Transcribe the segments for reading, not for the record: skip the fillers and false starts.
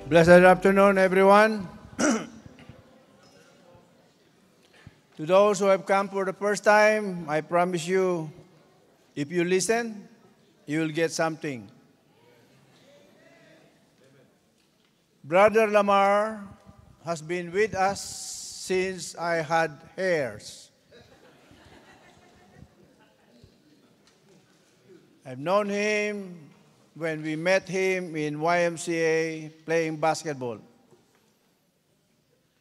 Blessed afternoon, everyone. To those who have come for the first time, I promise you, if you listen, you will get something. Brother Lamar has been with us since I had hairs. I've known him when we met him in YMCA playing basketball.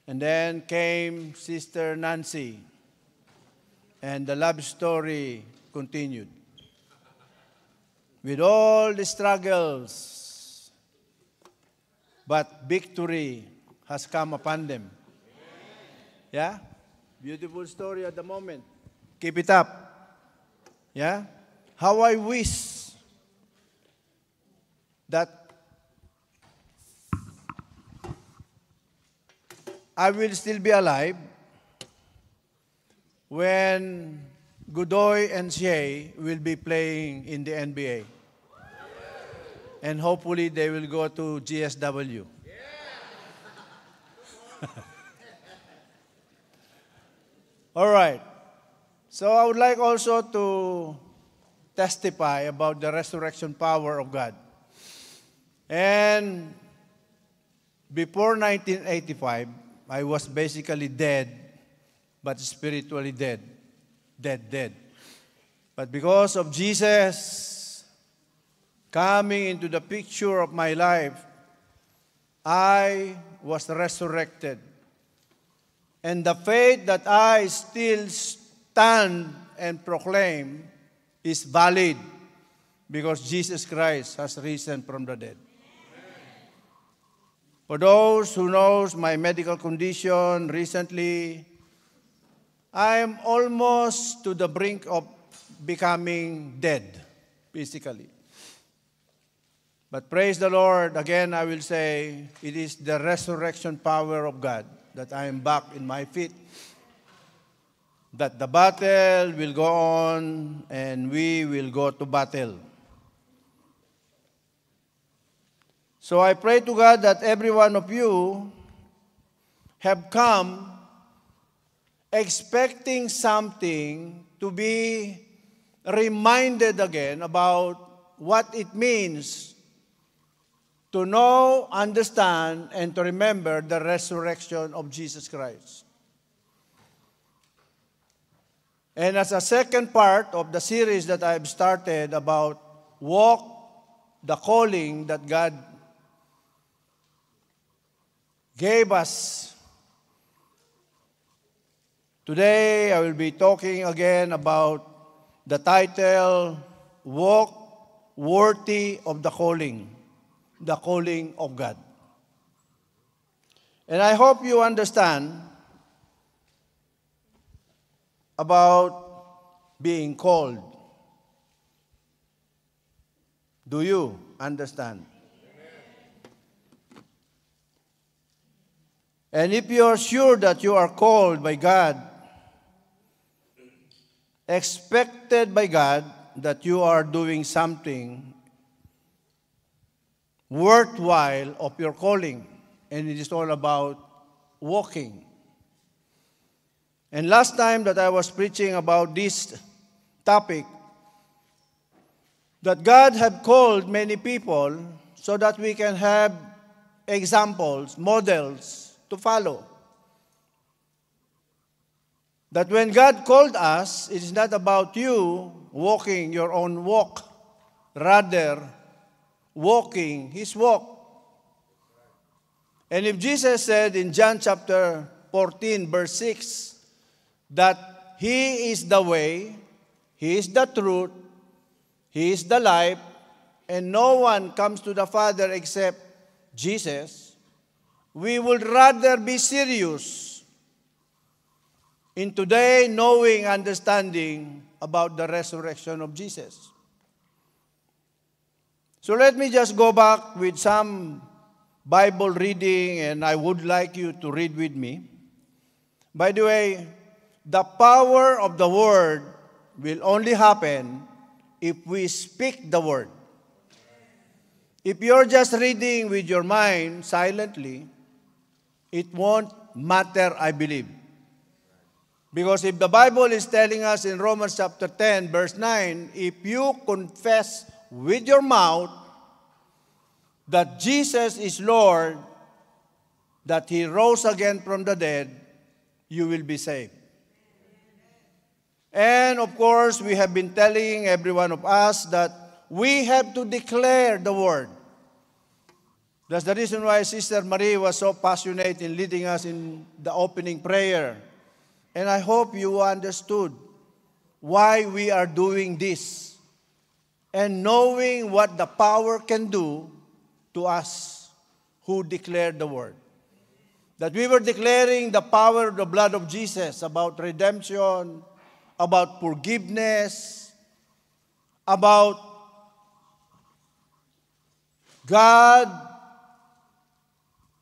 And then came Sister Nancy, and the love story continued. With all the struggles, but victory has come upon them. Yeah? Beautiful story at the moment. Keep it up. Yeah? How I wish that I will still be alive when Godoy and Shea will be playing in the NBA. And hopefully they will go to GSW. All right. So I would like also to testify about the resurrection power of God. And before 1985, I was basically dead, but spiritually dead. Dead. But because of Jesus coming into the picture of my life, I was resurrected. And the faith that I still stand and proclaim is valid because Jesus Christ has risen from the dead. For those who knows my medical condition recently, I am almost to the brink of becoming dead physically. But praise the Lord, again I will say, it is the resurrection power of God that I am back in my feet, that the battle will go on and we will go to battle. So I pray to God that every one of you have come expecting something to be reminded again about what it means to know, understand, and to remember the resurrection of Jesus Christ. And as a second part of the series that I've started about walk the calling that God gave us. Today, I will be talking again about the title, Walk Worthy of the Calling of God. And I hope you understand about being called. Do you understand? And if you are sure that you are called by God, expected by God that you are doing something worthwhile of your calling, and it is all about walking. And last time that I was preaching about this topic, that God had called many people so that we can have examples, models, to follow. That when God called us, it is not about you walking your own walk, rather walking His walk. And if Jesus said in John chapter 14, verse 6, that He is the way, He is the truth, He is the life, and no one comes to the Father except Jesus, we would rather be serious in today knowing, understanding about the resurrection of Jesus. So let me just go back with some Bible reading, and I would like you to read with me. By the way, the power of the Word will only happen if we speak the Word. If you're just reading with your mind silently, it won't matter, I believe. Because if the Bible is telling us in Romans chapter 10, verse 9, if you confess with your mouth that Jesus is Lord, that He rose again from the dead, you will be saved. And of course, we have been telling every one of us that we have to declare the word. That's the reason why Sister Marie was so passionate in leading us in the opening prayer. And I hope you understood why we are doing this and knowing what the power can do to us who declare the word. That we were declaring the power of the blood of Jesus about redemption, about forgiveness, about God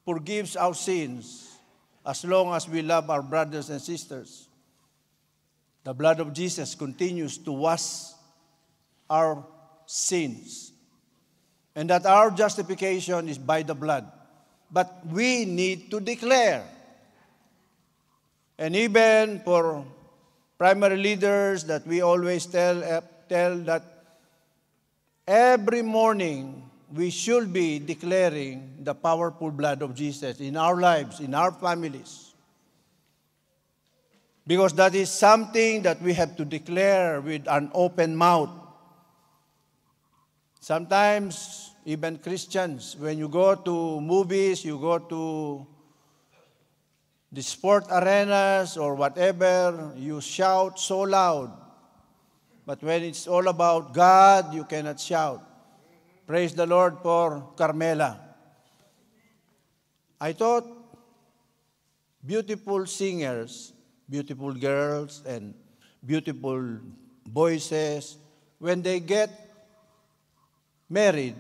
forgives our sins as long as we love our brothers and sisters. The blood of Jesus continues to wash our sins. And that our justification is by the blood. But we need to declare. And even for primary leaders that we always tell that every morning we should be declaring the powerful blood of Jesus in our lives, in our families. Because that is something that we have to declare with an open mouth. Sometimes, even Christians, when you go to movies, you go to the sport arenas or whatever, you shout so loud. But when it's all about God, you cannot shout. Praise the Lord for Carmela. I thought beautiful singers, beautiful girls, and beautiful voices, when they get married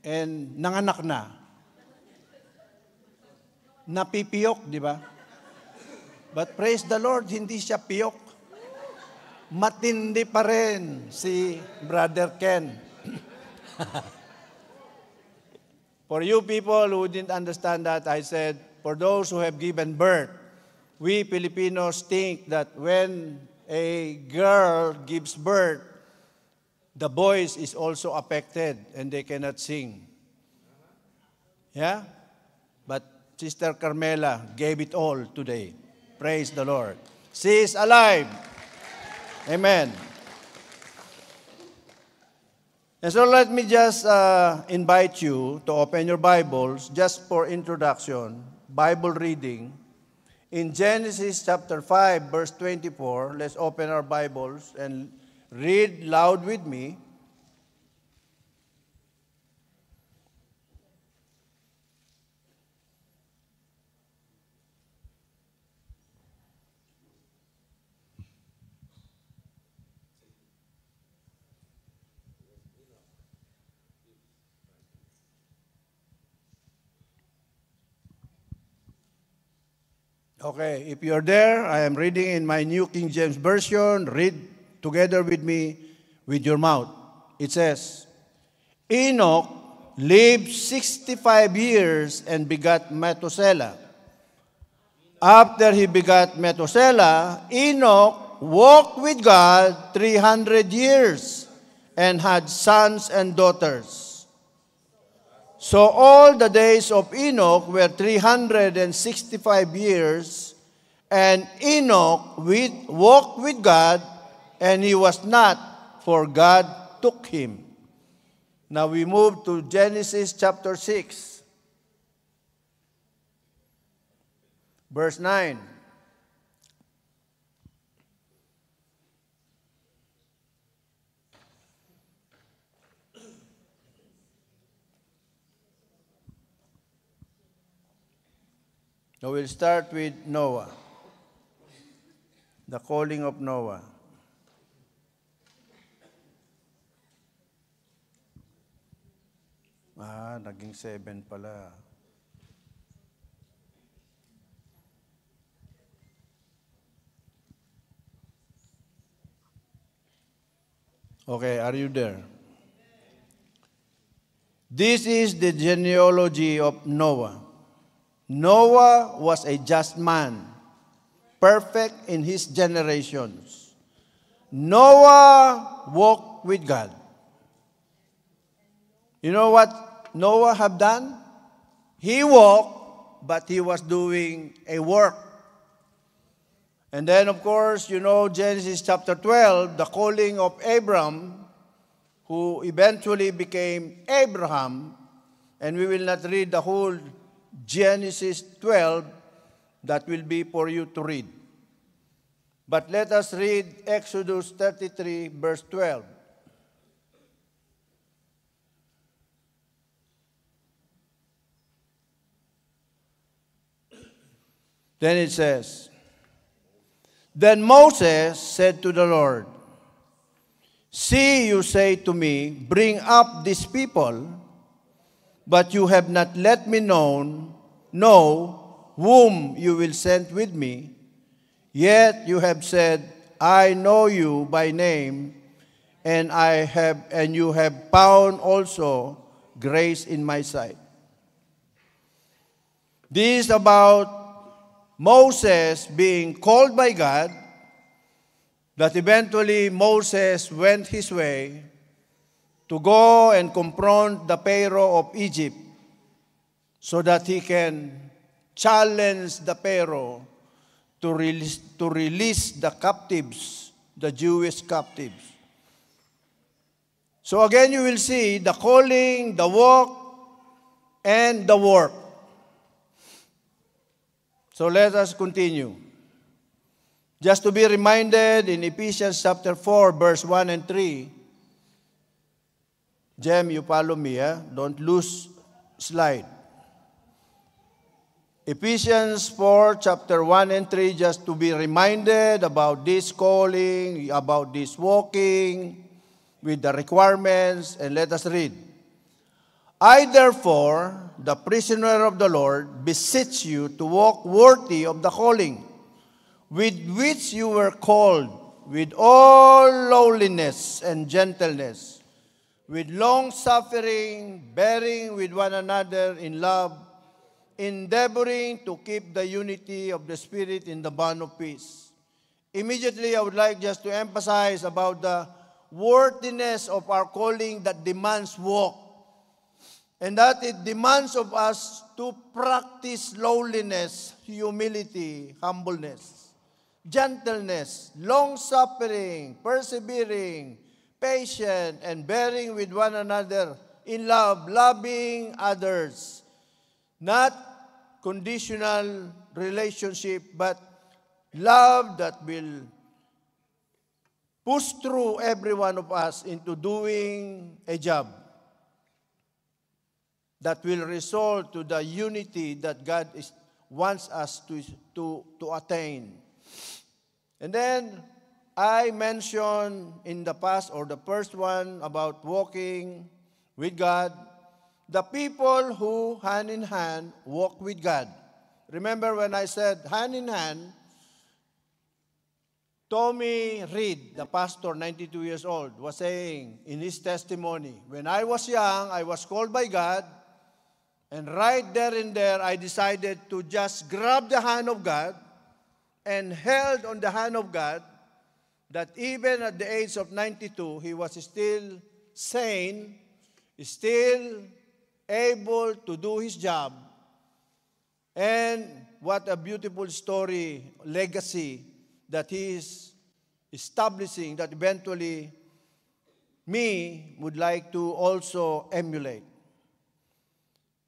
and nanganak na, napipiyok, di ba? But praise the Lord, hindi siya piyok. Matindi pa rin si Brother Ken. For you people who didn't understand that, I said, for those who have given birth, we Filipinos think that when a girl gives birth, the voice is also affected and they cannot sing. Yeah? But Sister Carmela gave it all today. Praise the Lord. She is alive. Amen. And so let me just invite you to open your Bibles just for introduction, Bible reading. In Genesis chapter 5, verse 24, let's open our Bibles and read loud with me. Okay, if you're there, I am reading in my New King James Version. Read together with me with your mouth. It says, Enoch lived 65 years and begat Methuselah. After he begat Methuselah, Enoch walked with God 300 years and had sons and daughters. So all the days of Enoch were 365 years, and Enoch walked with God, and he was not, for God took him. Now we move to Genesis chapter 6, verse 9. So we'll start with Noah, the calling of Noah. Naging 7 pala. Okay, are you there? This is the genealogy of Noah. Noah was a just man, perfect in his generations. Noah walked with God. You know what Noah have done? He walked, but he was doing a work. And then, of course, you know Genesis chapter 12, the calling of Abram, who eventually became Abraham. And we will not read the whole Genesis 12. That will be for you to read. But let us read Exodus 33, verse 12. Then it says, Then Moses said to the Lord, See, you say to me, Bring up these people, but you have not let me know whom you will send with me. Yet you have said, I know you by name, and you have found also grace in my sight. This is about Moses being called by God, that eventually Moses went his way to go and confront the Pharaoh of Egypt so that he can challenge the Pharaoh to release the captives, the Jewish captives. So again, you will see the calling, the walk, and the work. So let us continue. Just to be reminded in Ephesians chapter 4, verse 1 and 3. Jem, you follow me, don't lose slide. Ephesians 4, chapter 1 and 3, just to be reminded about this calling, about this walking, with the requirements, and let us read. I, therefore, the prisoner of the Lord, beseech you to walk worthy of the calling with which you were called, with all lowliness and gentleness, with long-suffering, bearing with one another in love, endeavoring to keep the unity of the Spirit in the bond of peace. Immediately, I would like just to emphasize about the worthiness of our calling that demands walk. And that it demands of us to practice lowliness, humility, humbleness, gentleness, long-suffering, persevering, patient, and bearing with one another in love, loving others. Not conditional relationship, but love that will push through every one of us into doing a job that will result to the unity that God wants us to attain. And then I mentioned in the past, or the first one, about walking with God, the people who hand in hand walk with God. Remember when I said hand in hand, Tommy Reed, the pastor, 92 years old, was saying in his testimony, when I was young, I was called by God, and right there and there, I decided to just grab the hand of God and held on the hand of God, that even at the age of 92, he was still sane, still able to do his job. And what a beautiful story, legacy, that he is establishing, that eventually me would like to also emulate.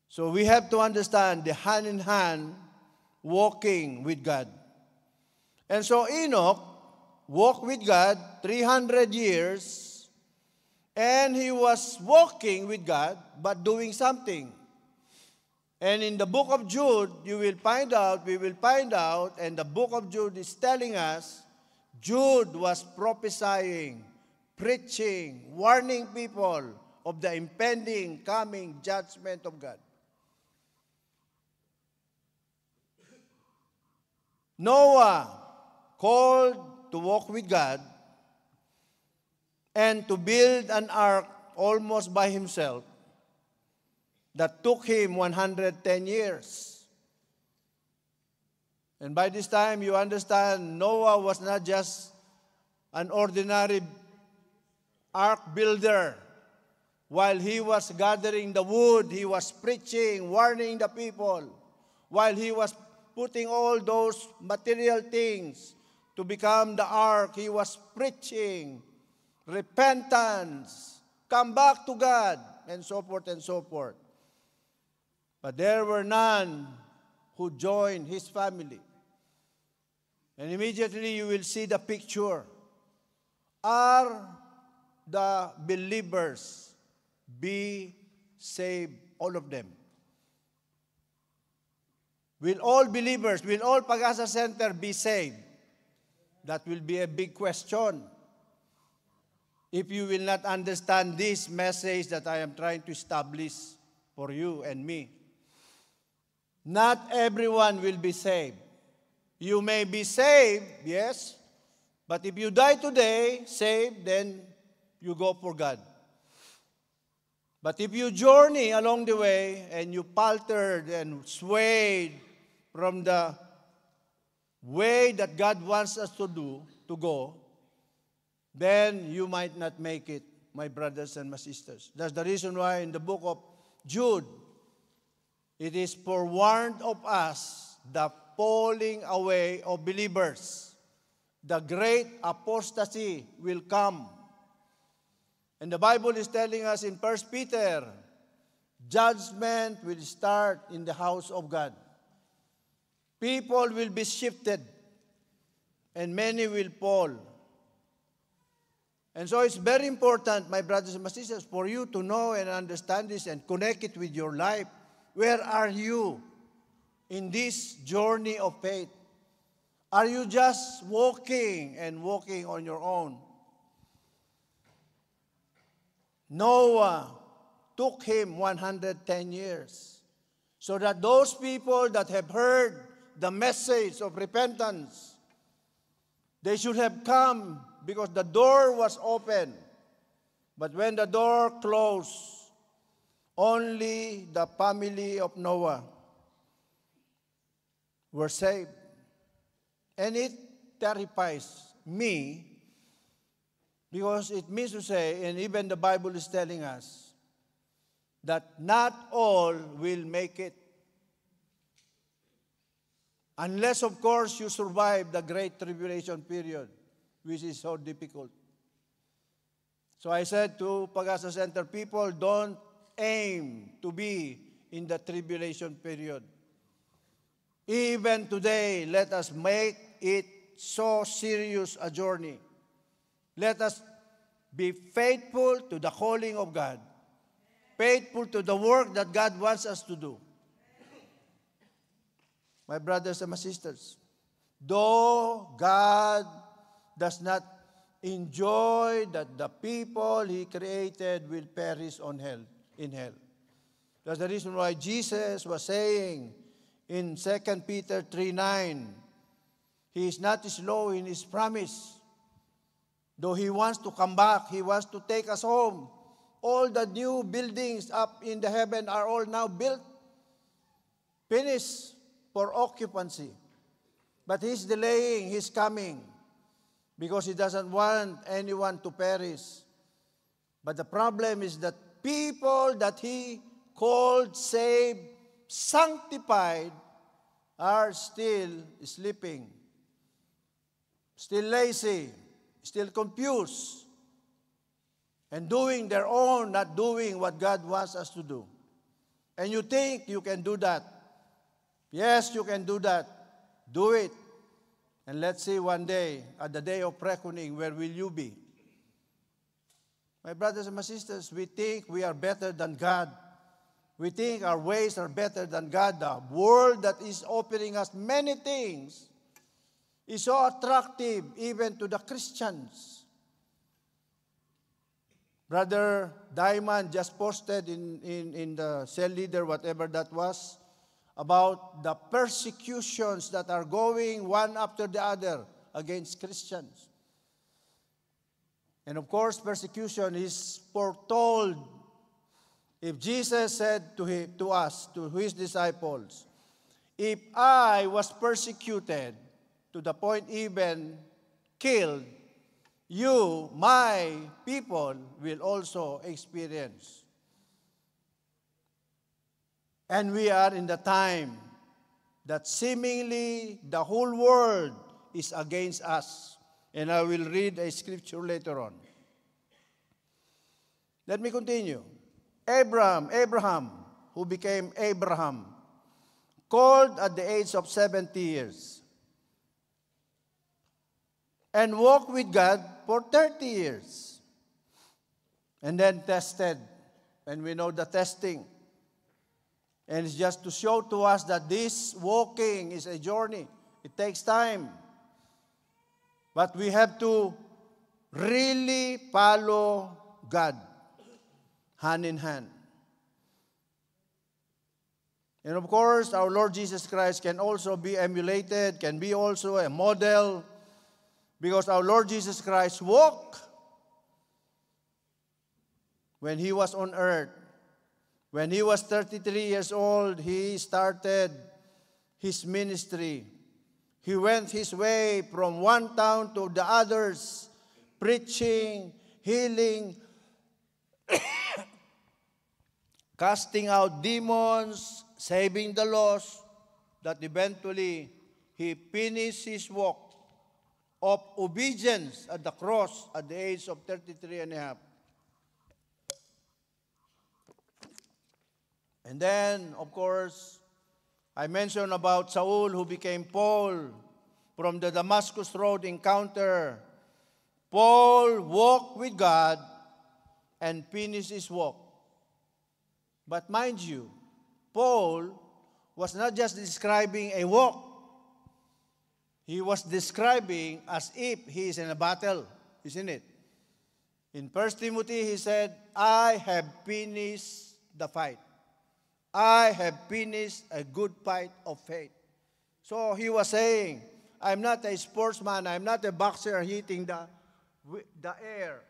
So we have to understand the hand-in-hand walking with God. And so Enoch walked with God 300 years, and he was walking with God, but doing something. And in the book of Jude, we will find out, and the book of Jude is telling us, Jude was prophesying, preaching, warning people of the impending, coming judgment of God. Noah, called to walk with God and to build an ark almost by himself. that took him 110 years. And by this time, you understand, Noah was not just an ordinary ark builder. While he was gathering the wood, he was preaching, warning the people. While he was putting all those material things to become the ark, he was preaching repentance, come back to God, and so forth and so forth. But there were none who joined his family. And immediately you will see the picture. Are the believers be saved, all of them? Will all believers, will all Pag-asa Center be saved? That will be a big question. If you will not understand this message that I am trying to establish for you and me. Not everyone will be saved. You may be saved, yes, but if you die today, saved, then you go for God. But if you journey along the way and you paltered and swayed from the way that God wants us to go, then you might not make it, my brothers and my sisters. That's the reason why in the book of Jude, it is forewarned of us the falling away of believers. The great apostasy will come. And the Bible is telling us in 1 Peter, judgment will start in the house of God. People will be shifted, and many will fall. And so it's very important, my brothers and my sisters, for you to know and understand this and connect it with your life. Where are you in this journey of faith? Are you just walking and walking on your own? Noah took him 110 years so that those people that have heard the message of repentance, they should have come because the door was open. But when the door closed, only the family of Noah were saved. And it terrifies me because it means to say, and even the Bible is telling us, that not all will make it. Unless, of course, you survive the Great Tribulation period, which is so difficult. So I said to Pag-asa Center people, don't aim to be in the tribulation period. Even today, let us make it so serious a journey. Let us be faithful to the calling of God, faithful to the work that God wants us to do. My brothers and my sisters, though God does not enjoy that the people He created will perish in hell. That's the reason why Jesus was saying in 2 Peter 3:9, He is not slow in His promise. Though He wants to come back, He wants to take us home. All the new buildings up in the heaven are all now built, finished for occupancy. But He's delaying His coming because He doesn't want anyone to perish. But the problem is that people that He called, saved, sanctified are still sleeping, still lazy, still confused, and doing their own, not doing what God wants us to do. And you think you can do that. Yes, you can do that. Do it. And let's see one day, at the day of reckoning, where will you be? My brothers and my sisters, we think we are better than God. We think our ways are better than God. The world that is offering us many things is so attractive even to the Christians. Brother Diamond just posted in the cell leader, whatever that was, about the persecutions that are going one after the other against Christians. And of course, persecution is foretold If Jesus said to us, to his disciples, if I was persecuted to the point even killed, you, my people, will also experience. And we are in the time that seemingly the whole world is against us. And I will read a scripture later on. Let me continue. Abraham, who became Abraham, called at the age of 70 years, and walked with God for 30 years, and then tested. And we know the testing. And it's just to show to us that this walking is a journey. It takes time. But we have to really follow God, hand in hand. And of course, our Lord Jesus Christ can also be emulated, can be also a model, because our Lord Jesus Christ walked when He was on earth. When He was 33 years old, He started His ministry. He went His way from one town to the others, preaching, healing, casting out demons, saving the lost, that eventually He finished His walk of obedience at the cross at the age of 33 and a half. And then, of course, I mentioned about Saul, who became Paul from the Damascus Road encounter. Paul walked with God and finished his walk. But mind you, Paul was not just describing a walk. He was describing as if he is in a battle, isn't it? In 1 Timothy, he said, I have finished the fight. I have finished a good fight of faith. So he was saying, I'm not a sportsman. I'm not a boxer hitting the air.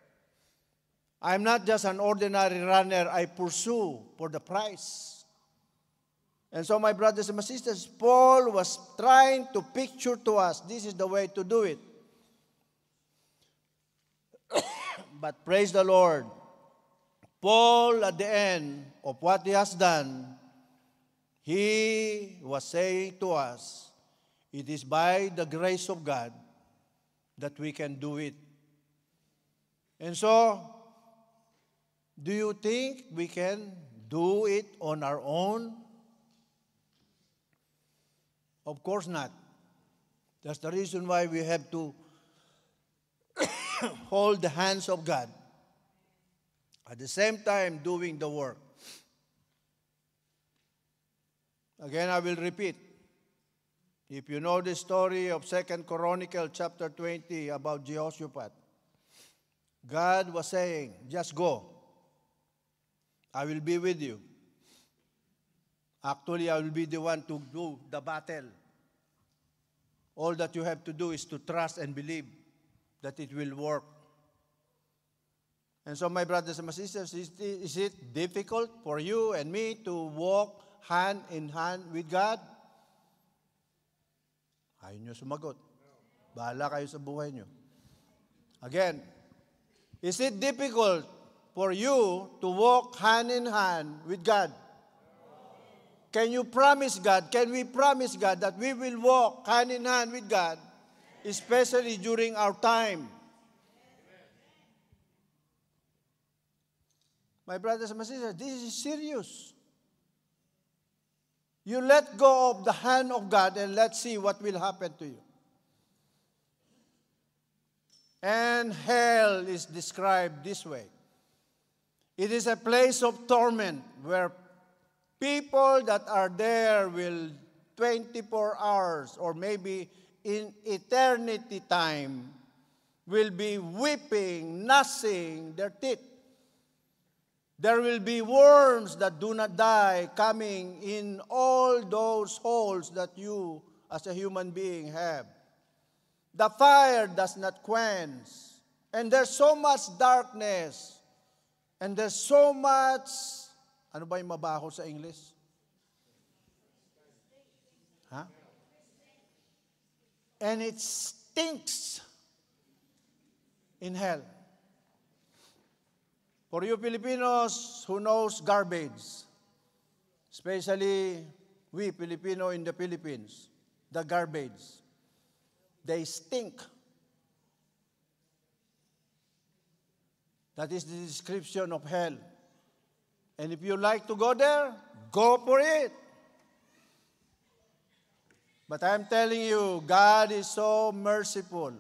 I'm not just an ordinary runner. I pursue for the prize. And so, my brothers and my sisters, Paul was trying to picture to us, this is the way to do it. But praise the Lord, Paul, at the end of what he has done, he was saying to us, it is by the grace of God that we can do it. And so, do you think we can do it on our own? Of course not. That's the reason why we have to hold the hands of God, at the same time doing the work. Again, I will repeat. If you know the story of 2 Chronicles chapter 20 about Jehoshaphat, God was saying, just go. I will be with you. Actually, I will be the one to do the battle. All that you have to do is to trust and believe that it will work. And so, my brothers and my sisters, is it difficult for you and me to walk hand in hand with God? Ayaw nyo sumagot. Bahala kayo sa buhay nyo. Again, is it difficult for you to walk hand in hand with God? Can you promise God, can we promise God that we will walk hand in hand with God, especially during our time? My brothers and my sisters, this is serious. You let go of the hand of God and let's see what will happen to you. And hell is described this way. It is a place of torment where people that are there will 24 hours or maybe in eternity time will be weeping, gnashing their teeth. There will be worms that do not die coming in all those holes that you as a human being have. The fire does not quench. And there's so much darkness. And there's so much Ano ba yung mabaho sa English? Huh? And it stinks in hell. For you Filipinos who knows garbage, especially we Filipino in the Philippines, the garbage, they stink. That is the description of hell. And if you like to go there, go for it. But I'm telling you, God is so merciful.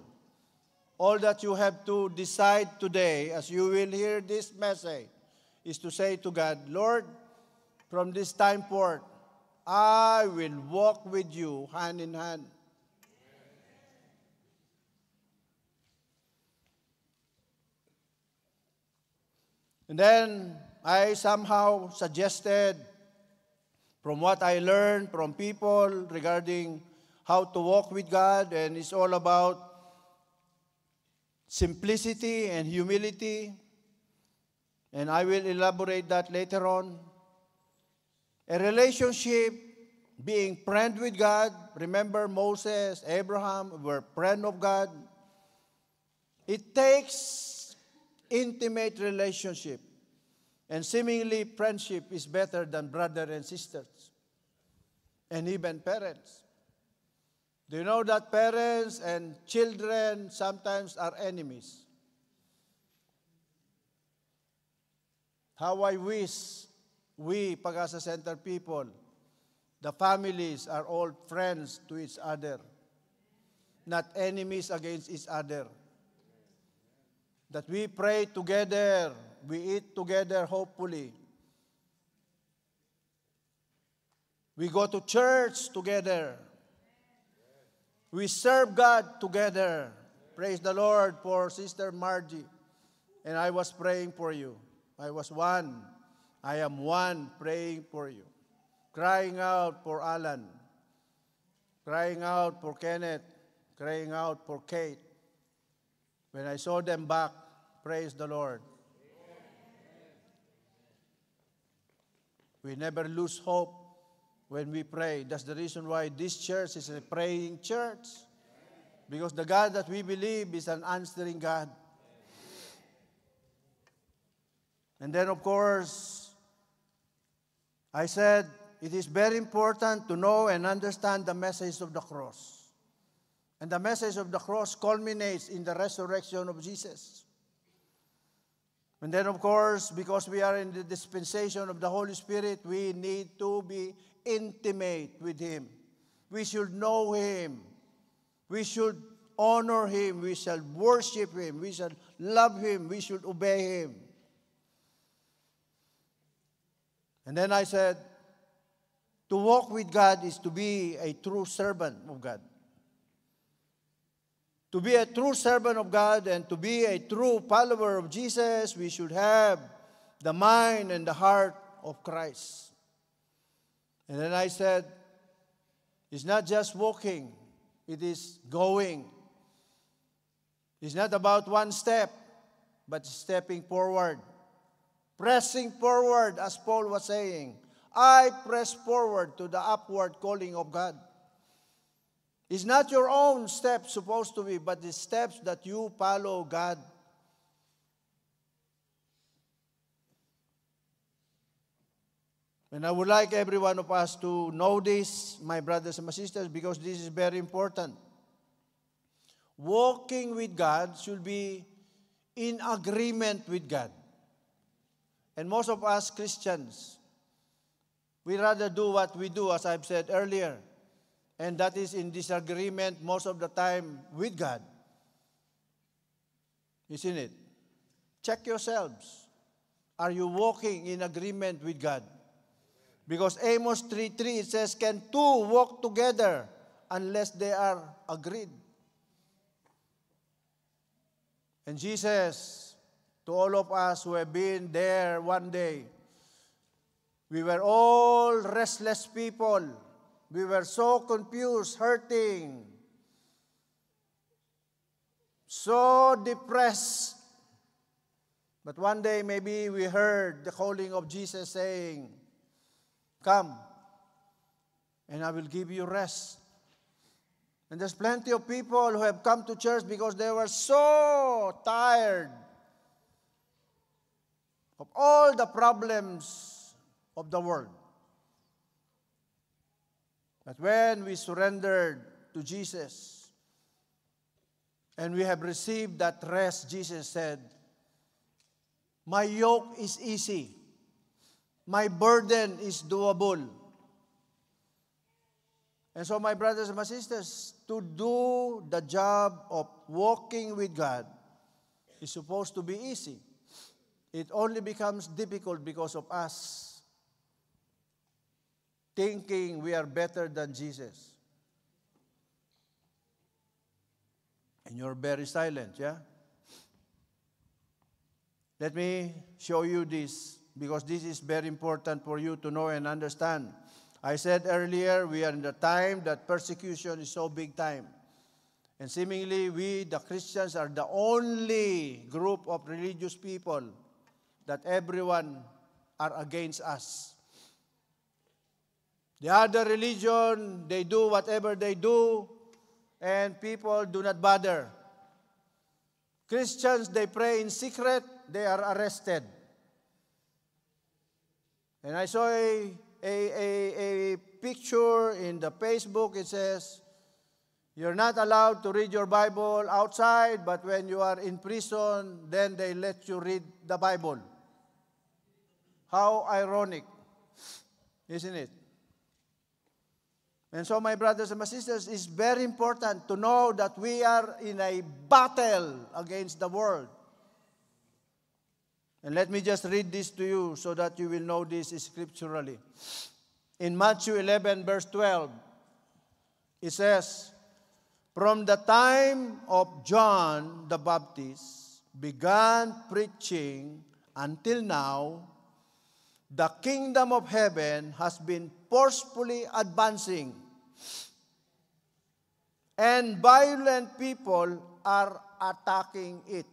All that you have to decide today, as you will hear this message, is to say to God, Lord, from this time forth, I will walk with you hand in hand. And then I somehow suggested, from what I learned from people regarding how to walk with God, and it's all about simplicity and humility, and I will elaborate that later on. A relationship, being friend with God. Remember Moses, Abraham were friend of God. It takes intimate relationship. And seemingly friendship is better than brother and sisters. And even parents. Do you know that parents and children sometimes are enemies? How I wish we, Pag-asa Center people, the families are all friends to each other, not enemies against each other. That we pray together, we eat together, hopefully. We go to church together. We serve God together. Praise the Lord for Sister Margie. And I was praying for you. I was one. I am one praying for you. Crying out for Alan. Crying out for Kenneth. Crying out for Kate. When I saw them back, praise the Lord. We never lose hope when we pray. That's the reason why this church is a praying church. Because the God that we believe is an answering God. And then, of course, I said, it is very important to know and understand the message of the cross. And the message of the cross culminates in the resurrection of Jesus. And then, of course, because we are in the dispensation of the Holy Spirit, we need to be intimate with Him. We should know Him. We should honor Him. We shall worship Him. We shall love Him. We should obey Him. And then I said, to walk with God is to be a true servant of God. To be a true servant of God and to be a true follower of Jesus, we should have the mind and the heart of Christ. And then I said, it's not just walking, it is going. It's not about one step, but stepping forward. Pressing forward, as Paul was saying. I press forward to the upward calling of God. It's not your own steps supposed to be, but the steps that you follow God. And I would like every one of us to know this, my brothers and my sisters, because this is very important. Walking with God should be in agreement with God. And most of us Christians, we rather do what we do, as I've said earlier. And that is in disagreement most of the time with God. Isn't it? Check yourselves. Are you walking in agreement with God? Because Amos 3:3, it says, can two walk together unless they are agreed? And Jesus, to all of us who have been there one day, we were all restless people. We were so confused, hurting, so depressed. But one day maybe we heard the calling of Jesus saying, "Come, and I will give you rest." And there's plenty of people who have come to church because they were so tired of all the problems of the world. But when we surrendered to Jesus and we have received that rest, Jesus said, "My yoke is easy. My burden is doable." And so, my brothers and my sisters, to do the job of walking with God is supposed to be easy. It only becomes difficult because of us thinking we are better than Jesus. And you're very silent, yeah? Let me show you this, because this is very important for you to know and understand. I said earlier, we are in the time that persecution is so big time. And seemingly, we, the Christians, are the only group of religious people that everyone are against us. The other religion, they do whatever they do, and people do not bother. Christians, they pray in secret, they are arrested. And I saw a picture in the Facebook. It says, you're not allowed to read your Bible outside, but when you are in prison, then they let you read the Bible. How ironic, isn't it? And so, my brothers and my sisters, it's very important to know that we are in a battle against the world. And let me just read this to you so that you will know this scripturally. In Matthew 11, verse 12, it says, "From the time of John the Baptist began preaching until now, the kingdom of heaven has been forcefully advancing, and violent people are attacking it."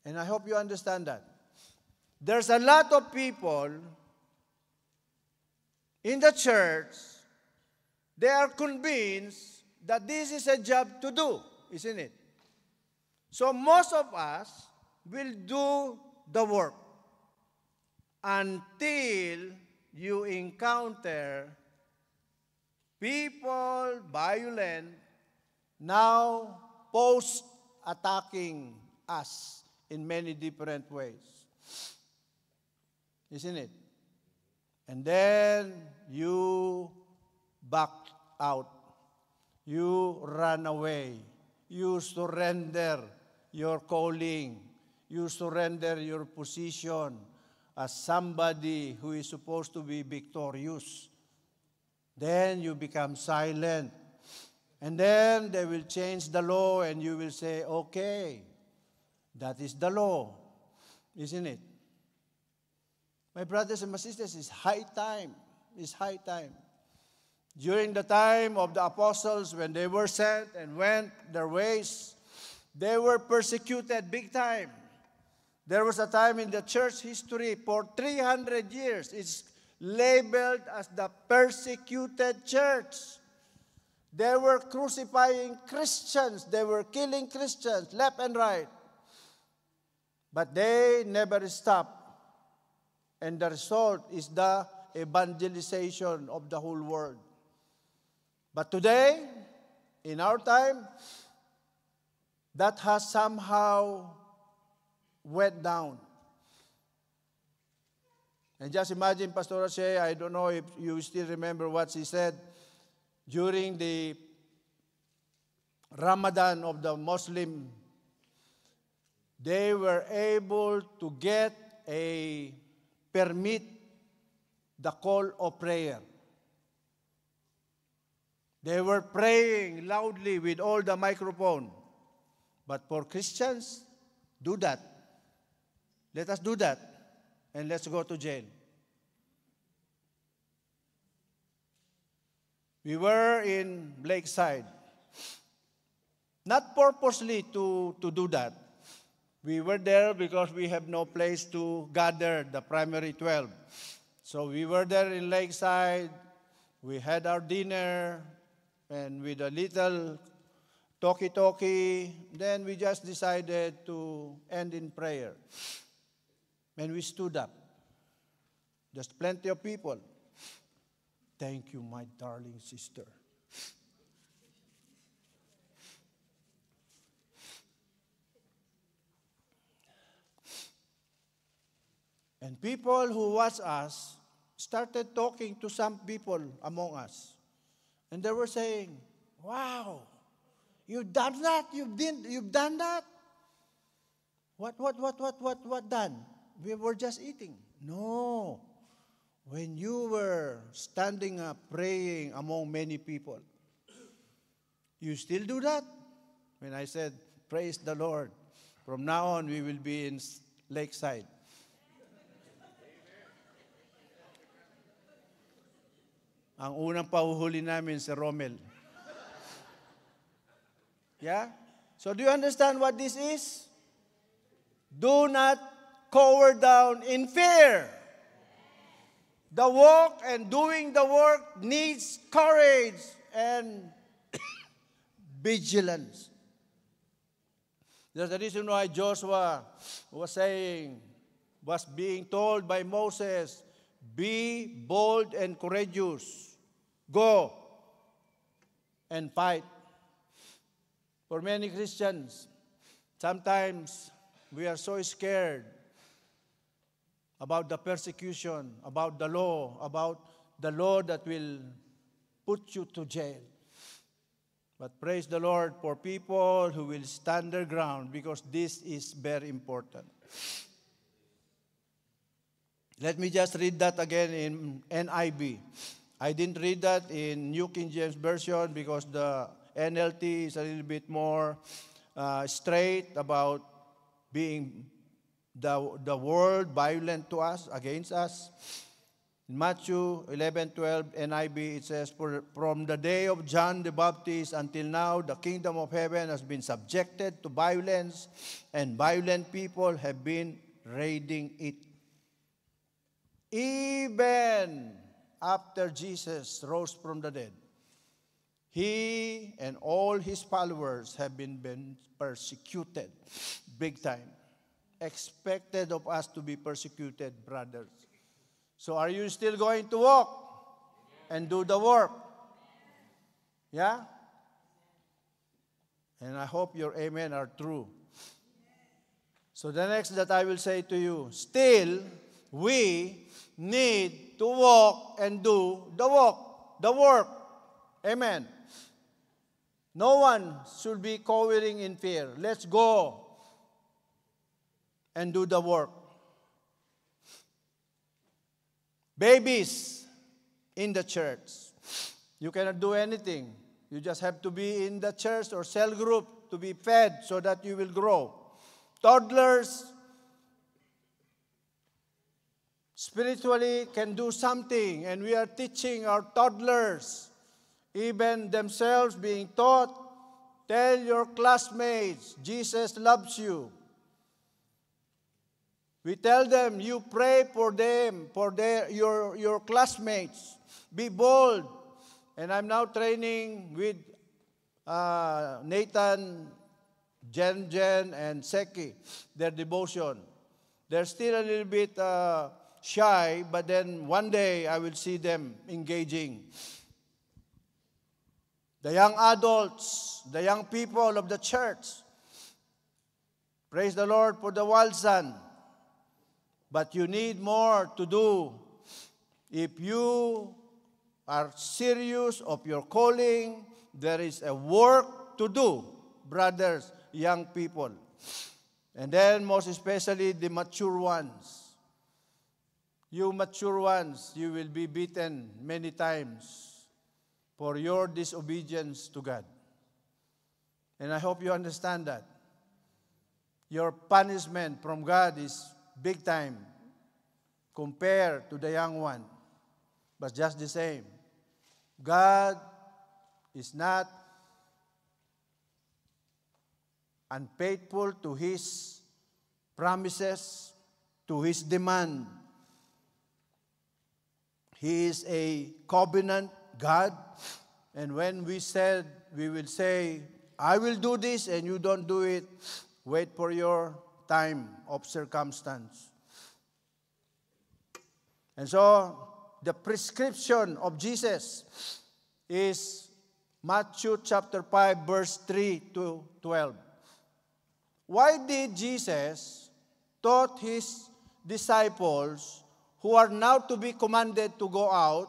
And I hope you understand that. There's a lot of people in the church, they are convinced that this is a job to do, isn't it? So most of us will do the work until you encounter people, violent, now post-attacking us in many different ways. Isn't it? And then you back out. You run away. You surrender your calling. You surrender your position as somebody who is supposed to be victorious. Then you become silent. And then they will change the law and you will say, okay, that is the law, isn't it? My brothers and my sisters, it's high time. It's high time. During the time of the apostles, when they were sent and went their ways, they were persecuted big time. There was a time in the church history for 300 years. It's labeled as the persecuted church. They were crucifying Christians. They were killing Christians left and right. But they never stopped. And the result is the evangelization of the whole world. But today, in our time, that has somehow went down. And just imagine Pastor Roche, I don't know if you still remember what he said during the Ramadan of the Muslim. They were able to get a permit, the call of prayer. They were praying loudly with all the microphone. But for Christians, do that. Let us do that. And let's go to jail. We were in Lakeside. Not purposely to do that. We were there because we have no place to gather the primary 12. So we were there in Lakeside. We had our dinner, and with a little talkie-talkie, then we just decided to end in prayer. And we stood up. There's plenty of people. Thank you, my darling sister. And people who watch us started talking to some people among us. And they were saying, wow, you've done that? You've done that? What done? We were just eating. No. When you were standing up praying among many people, you still do that? When I said, praise the Lord, from now on we will be in Lakeside. Ang unang pahuhuli namin si Rommel. Yeah? So do you understand what this is? Do not cower down in fear. The walk and doing the work needs courage and vigilance. There's a reason why Joshua was being told by Moses, be bold and courageous. Go and fight. For many Christians, sometimes we are so scared about the persecution, about the law that will put you to jail. But praise the Lord for people who will stand their ground, because this is very important. Let me just read that again in NIV. I didn't read that in New King James Version because the NLT is a little bit more straight about being the world violent to us, against us. In Matthew 11:12 NIV, it says, from the day of John the Baptist until now, the kingdom of heaven has been subjected to violence, and violent people have been raiding it. Even after Jesus rose from the dead, he and all his followers have been persecuted big time. Expected of us to be persecuted, brothers. So are you still going to walk and do the work? Yeah? And I hope your amen are true. So the next that I will say to you, still, we need to walk and do the work. Amen. No one should be cowering in fear. Let's go and do the work. Babies in the church, you cannot do anything. You just have to be in the church or cell group to be fed so that you will grow. Toddlers spiritually can do something, and we are teaching our toddlers, even themselves being taught. Tell your classmates, Jesus loves you. We tell them, you pray for them, for your classmates. Be bold. And I'm now training with Nathan, Jen, and Seki, their devotion. They're still a little bit shy, but then one day I will see them engaging. The young adults, the young people of the church, praise the Lord for the Walsan. But you need more to do. If you are serious of your calling, there is a work to do, brothers, young people. And then most especially the mature ones. You mature ones, you will be beaten many times for your disobedience to God. And I hope you understand that. Your punishment from God is big time compared to the young one. But just the same, God is not unfaithful to His promises, to His demand. He is a covenant God. And when we will say, I will do this and you don't do it, wait for your time of circumstance. And so, the prescription of Jesus is Matthew chapter 5, verse 3 to 12. Why did Jesus taught His disciples, who are now to be commanded to go out,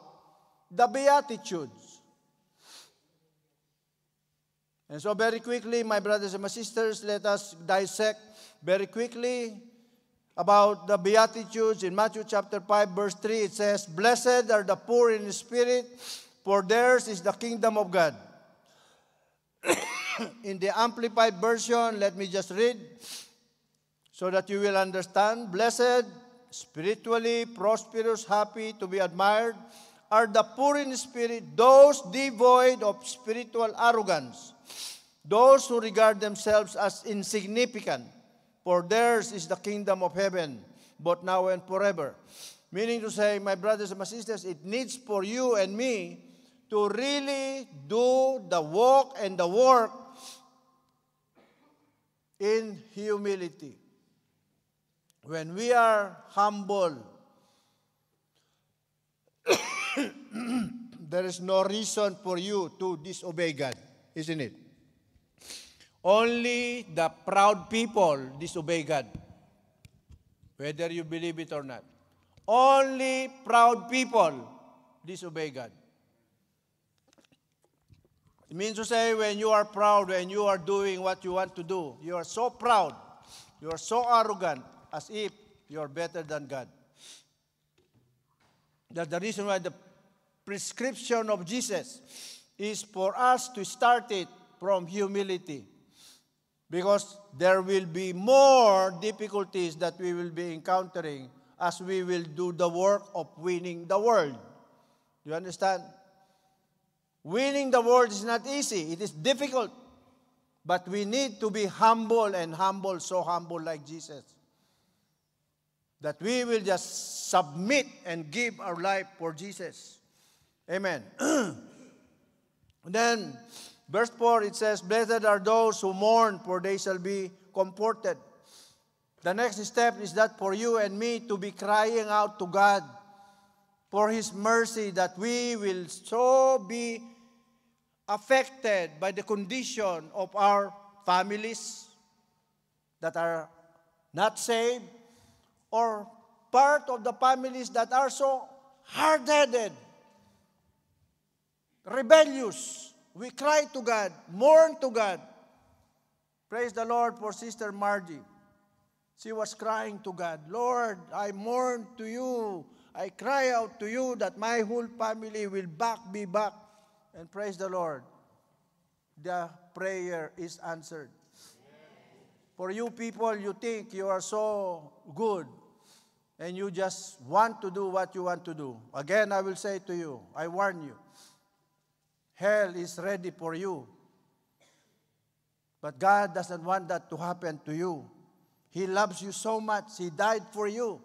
the Beatitudes? And so very quickly, my brothers and my sisters, let us dissect very quickly about the Beatitudes. In Matthew chapter 5, verse 3, it says, Blessed are the poor in spirit, for theirs is the kingdom of God. In the Amplified Version, let me just read so that you will understand. Blessed, spiritually prosperous, happy, to be admired, are the poor in spirit, those devoid of spiritual arrogance, those who regard themselves as insignificant, for theirs is the kingdom of heaven, both now and forever. Meaning to say, my brothers and my sisters, it needs for you and me to really do the walk and the work in humility. When we are humble, there is no reason for you to disobey God, isn't it? Only the proud people disobey God, whether you believe it or not. Only proud people disobey God. It means to say, when you are proud, when you are doing what you want to do, you are so proud, you are so arrogant, as if you are better than God. That's the reason why the prescription of Jesus is for us to start it from humility. Because there will be more difficulties that we will be encountering as we will do the work of winning the world. Do you understand? Winning the world is not easy. It is difficult. But we need to be humble and humble, so humble like Jesus, that we will just submit and give our life for Jesus. Amen. Then, verse 4, it says, Blessed are those who mourn, for they shall be comforted. The next step is that for you and me to be crying out to God for His mercy, that we will so be affected by the condition of our families that are not saved, or part of the families that are so hard-headed, rebellious. We cry to God, mourn to God. Praise the Lord for Sister Margie. She was crying to God, Lord, I mourn to you. I cry out to you that my whole family will be back. And praise the Lord, the prayer is answered. For you people, you think you are so good and you just want to do what you want to do. Again, I will say to you, I warn you, hell is ready for you. But God doesn't want that to happen to you. He loves you so much. He died for you.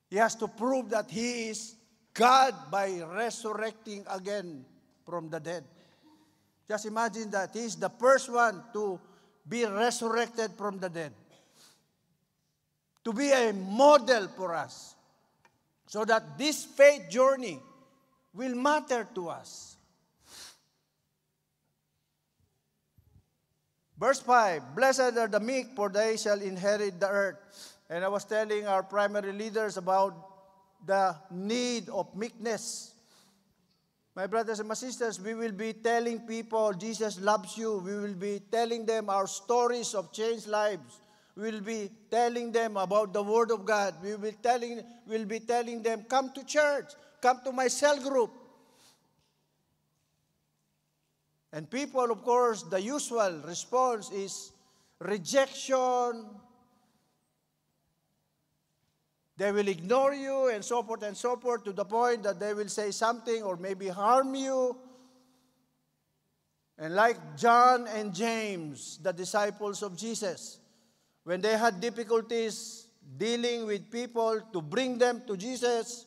He has to prove that He is God by resurrecting again from the dead. Just imagine that He is the first one to be resurrected from the dead. To be a model for us. So that this faith journey will matter to us. Verse 5, Blessed are the meek, for they shall inherit the earth. And I was telling our primary leaders about the need of meekness. My brothers and my sisters, we will be telling people Jesus loves you. We will be telling them our stories of changed lives. We will be telling them about the Word of God. We will be telling them, come to church, come to my cell group. And people, of course, the usual response is rejection. They will ignore you and so forth, to the point that they will say something or maybe harm you. And like John and James, the disciples of Jesus, when they had difficulties dealing with people to bring them to Jesus,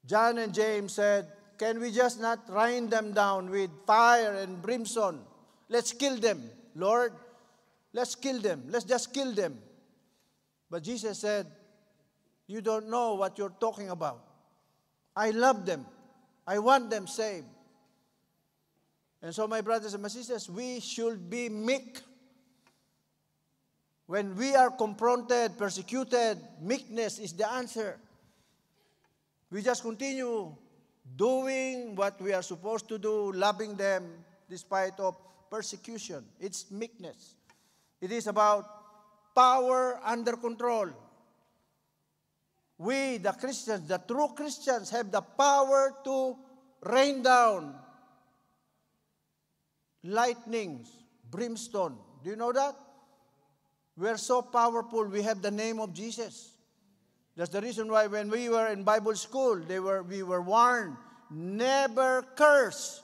John and James said, can we just not rain them down with fire and brimstone? Let's kill them, Lord. Let's kill them. Let's just kill them. But Jesus said, you don't know what you're talking about. I love them. I want them saved. And so, my brothers and my sisters, we should be meek. When we are confronted, persecuted, meekness is the answer. We just continue doing what we are supposed to do, loving them despite of persecution. It's meekness. It is about power under control. We, the Christians, the true Christians, have the power to rain down lightnings, brimstone. Do you know that? We are so powerful. We have the name of Jesus. That's the reason why when we were in Bible school, we were warned, never curse,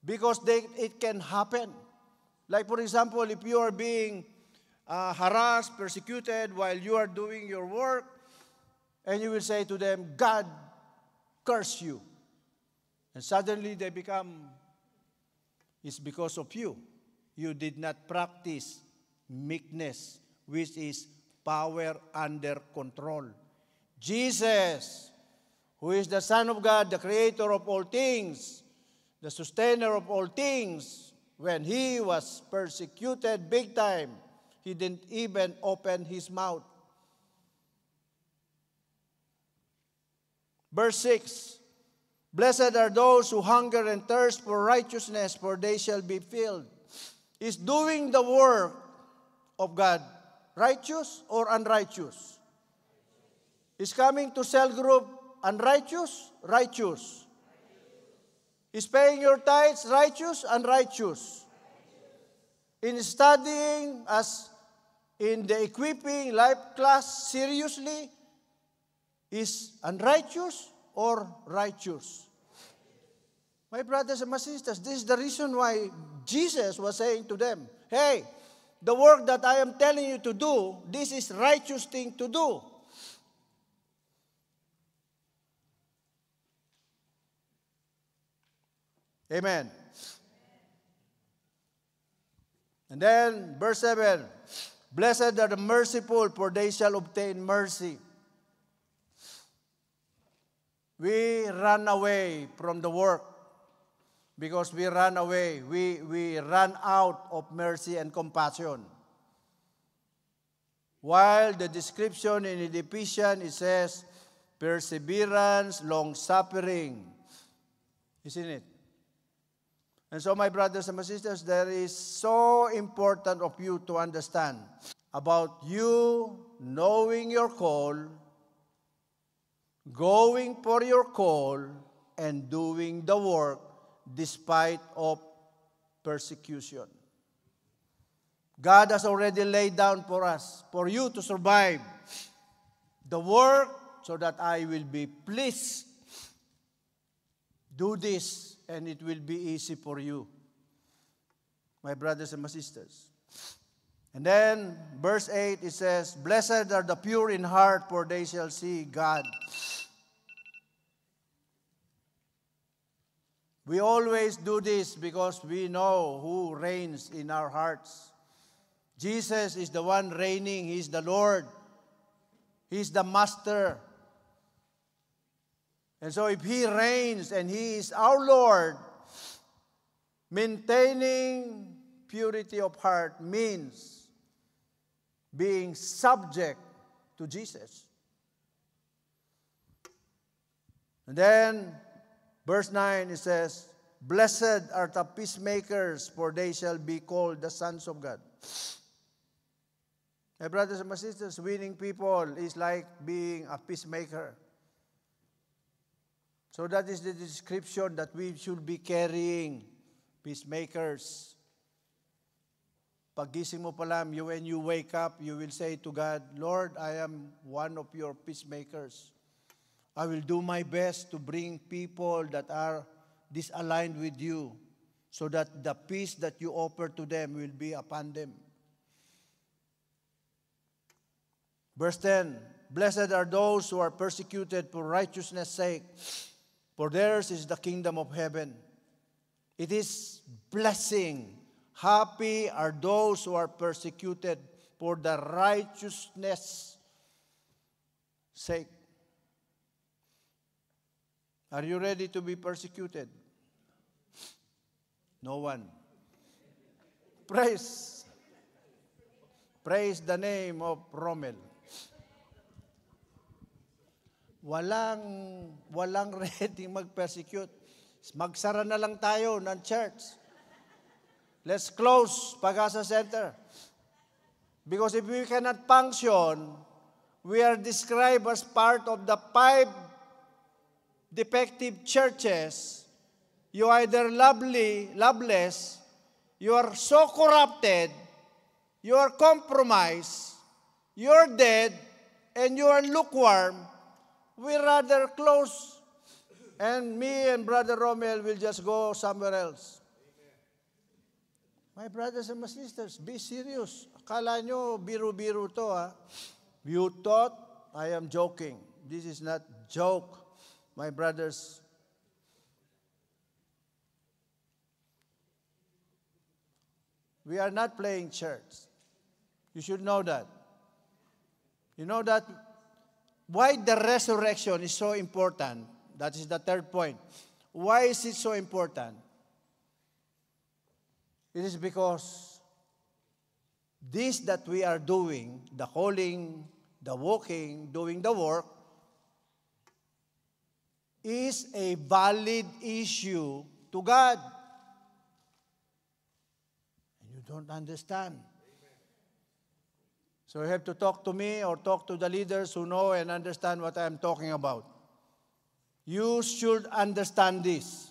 because it can happen. Like, for example, if you are being harassed, persecuted while you are doing your work, and you will say to them, God curse you. And suddenly they become, it's because of you. You did not practice meekness, which is power under control. Jesus, who is the Son of God, the creator of all things, the sustainer of all things, when he was persecuted big time, he didn't even open his mouth. Verse 6, blessed are those who hunger and thirst for righteousness, for they shall be filled. Is doing the work of God righteous or unrighteous? Is coming to cell group unrighteous? Righteous. Is paying your tithes righteous? Unrighteous. In studying as in the equipping life class seriously, is unrighteous or righteous? My brothers and my sisters, this is the reason why Jesus was saying to them, hey, the work that I am telling you to do, this is righteous thing to do. Amen. And then, verse 7, blessed are the merciful, for they shall obtain mercy. We run away from the work because we run away. We run out of mercy and compassion. While the description in Ephesians, it says, perseverance, long-suffering. Isn't it? And so, my brothers and my sisters, there is so important of you to understand about you knowing your call, going for your call, and doing the work despite of persecution. God has already laid down for us, for you to survive the work so that I will be pleased. Do this and it will be easy for you, my brothers and my sisters. And then, verse 8, it says, blessed are the pure in heart, for they shall see God. We always do this because we know who reigns in our hearts. Jesus is the one reigning. He's the Lord. He's the Master. And so if He reigns and He is our Lord, maintaining purity of heart means being subject to Jesus. And then, verse 9, it says, blessed are the peacemakers, for they shall be called the sons of God. My brothers and my sisters, winning people is like being a peacemaker. So that is the description that we should be carrying, peacemakers. Pagising mo pa lang, when you wake up, you will say to God, Lord, I am one of your peacemakers. I will do my best to bring people that are disaligned with you so that the peace that you offer to them will be upon them. Verse 10, blessed are those who are persecuted for righteousness' sake, for theirs is the kingdom of heaven. It is blessing. Happy are those who are persecuted for the righteousness' sake. Are you ready to be persecuted? No one. Praise the name of Rommel. Walang ready mag-persecute. Magsara na lang tayo ng church. Let's close Pag-asa Center. Because if we cannot function, we are described as part of the 5 defective churches. You are either loveless, you are so corrupted, you are compromised, you are dead, and you are lukewarm. We rather close, and me and Brother Rommel will just go somewhere else. My brothers and my sisters, be serious. Akala nyo, biro-biro to, ha? You thought I am joking. This is not joke, my brothers. We are not playing church. You should know that. You know that why the resurrection is so important. That is the third point. Why is it so important? It is because this that we are doing, the calling, the walking, doing the work, is a valid issue to God. And you don't understand. So you have to talk to me or talk to the leaders who know and understand what I am talking about. You should understand this.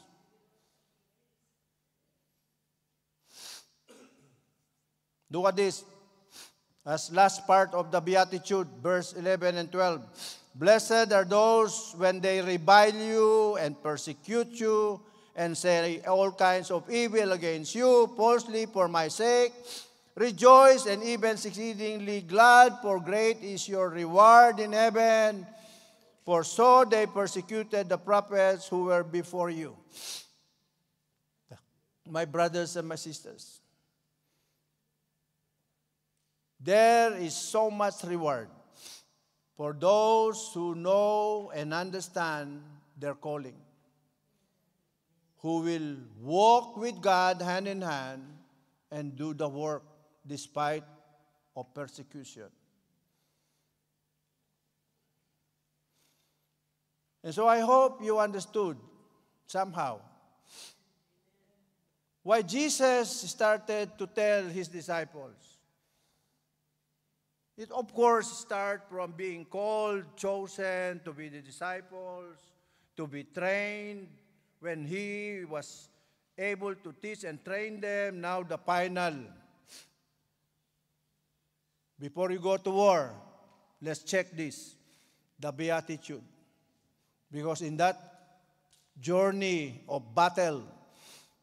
Look at this. As last part of the Beatitude, verse 11 and 12. Blessed are those when they revile you and persecute you and say all kinds of evil against you, falsely for my sake. Rejoice and even exceedingly glad, for great is your reward in heaven. For so they persecuted the prophets who were before you. My brothers and my sisters, there is so much reward for those who know and understand their calling, who will walk with God hand in hand and do the work despite of persecution. And so I hope you understood somehow why Jesus started to tell his disciples. It, of course, starts from being called, chosen to be the disciples, to be trained. When he was able to teach and train them, now the final. Before you go to war, let's check this, the Beatitude. Because in that journey of battle,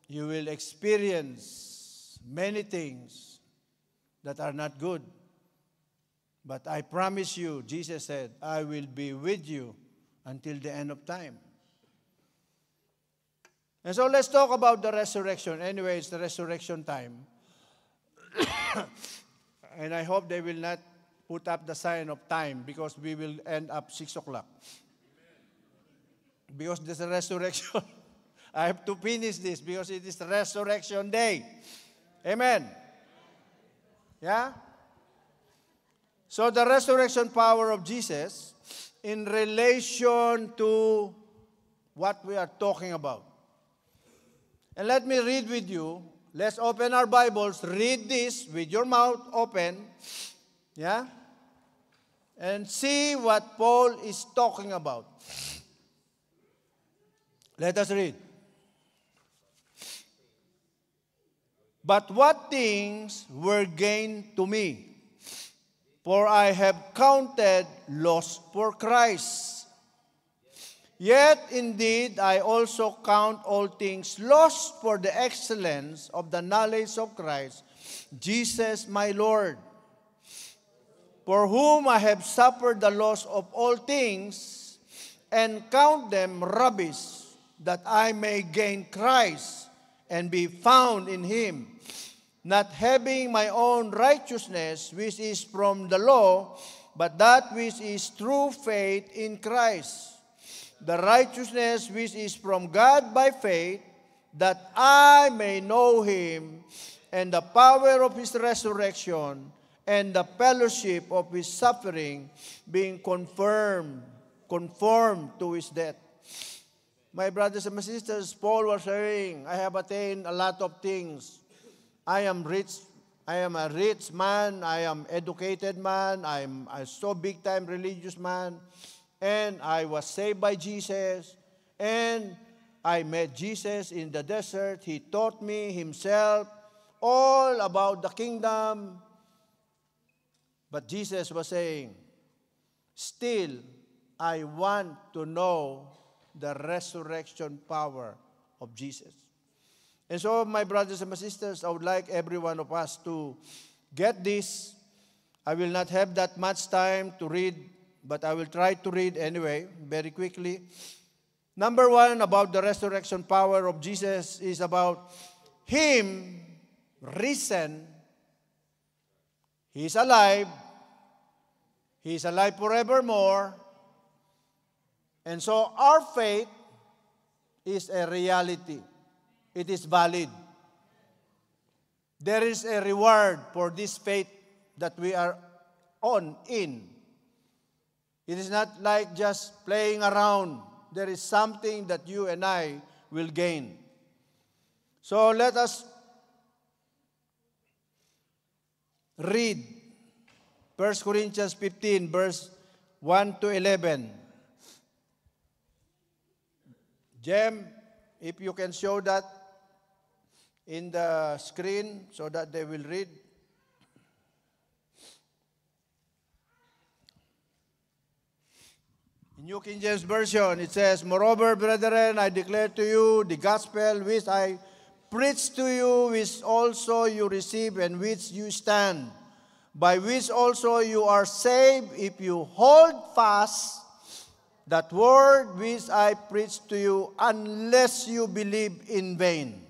you will experience many things that are not good. But I promise you, Jesus said, I will be with you until the end of time. And so let's talk about the resurrection. Anyway, it's the resurrection time. And I hope they will not put up the sign of time because we will end up 6 o'clock. Because there's a resurrection. I have to finish this because it is the resurrection day. Amen. Yeah? So the resurrection power of Jesus in relation to what we are talking about. And let me read with you. Let's open our Bibles. Read this with your mouth open. Yeah? And see what Paul is talking about. Let us read. But what things were gained to me? For I have counted loss for Christ. Yet indeed I also count all things lost for the excellence of the knowledge of Christ, Jesus my Lord, for whom I have suffered the loss of all things, and count them rubbish, that I may gain Christ and be found in him, not having my own righteousness, which is from the law, but that which is through faith in Christ, the righteousness which is from God by faith, that I may know him and the power of his resurrection and the fellowship of his suffering, being conformed to his death. My brothers and my sisters, Paul was saying, I have attained a lot of things. I am rich. I am a rich man. I am educated man. I am a so big-time religious man. And I was saved by Jesus. And I met Jesus in the desert. He taught me himself all about the kingdom. But Jesus was saying, still, I want to know the resurrection power of Jesus. And so, my brothers and my sisters, I would like every one of us to get this. I will not have that much time to read, but I will try to read anyway, very quickly. Number one, about the resurrection power of Jesus is about him risen. He is alive. He is alive forevermore. And so our faith is a reality. It is valid. There is a reward for this faith that we are in. It is not like just playing around. There is something that you and I will gain. So let us read 1 Corinthians 15, verse 1 to 11. Jem, if you can show that in the screen so that they will read. In New King James Version, it says, Moreover, brethren, I declare to you the gospel which I preached to you, which also you receive and which you stand, by which also you are saved, if you hold fast that word which I preached to you, unless you believe in vain.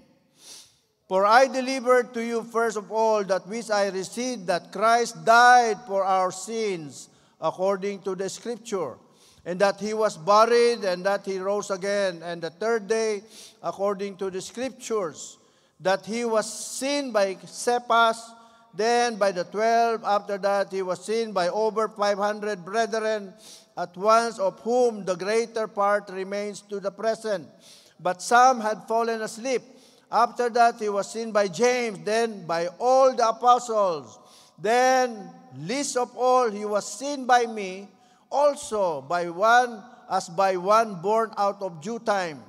For I delivered to you first of all that which I received, that Christ died for our sins, according to the Scripture, and that he was buried, and that he rose again, and the third day, according to the Scriptures, that he was seen by Cephas, then by the 12, after that he was seen by over 500 brethren, at once, of whom the greater part remains to the present. But some had fallen asleep. After that he was seen by James, then by all the apostles. Then, least of all, he was seen by me, also by one, as by one born out of due time.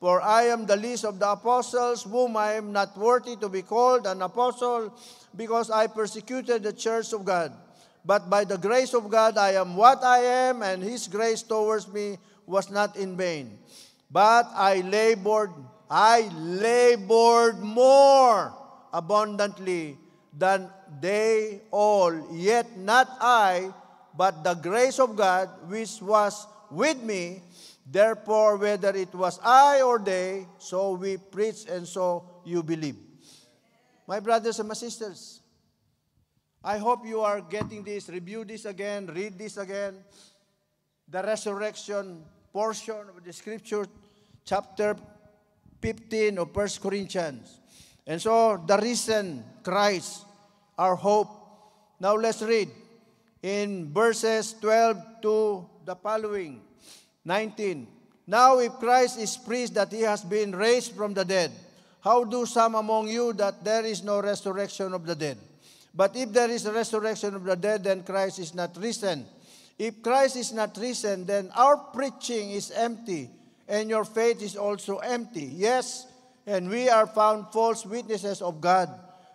For I am the least of the apostles, whom I am not worthy to be called an apostle, because I persecuted the church of God. But by the grace of God I am what I am, and his grace towards me was not in vain. But I labored more abundantly than they all, yet not I, but the grace of God which was with me. Therefore, whether it was I or they, so we preach and so you believe. My brothers and my sisters, I hope you are getting this, review this again, read this again. The resurrection portion of the Scripture, chapter 15 of 1 Corinthians. And so, the risen Christ, our hope. Now let's read in verses 12 to the following, 19. Now if Christ is preached that he has been raised from the dead, how do some among you that there is no resurrection of the dead? But if there is a resurrection of the dead, then Christ is not risen. If Christ is not risen, then our preaching is empty, and your faith is also empty. Yes, and we are found false witnesses of God,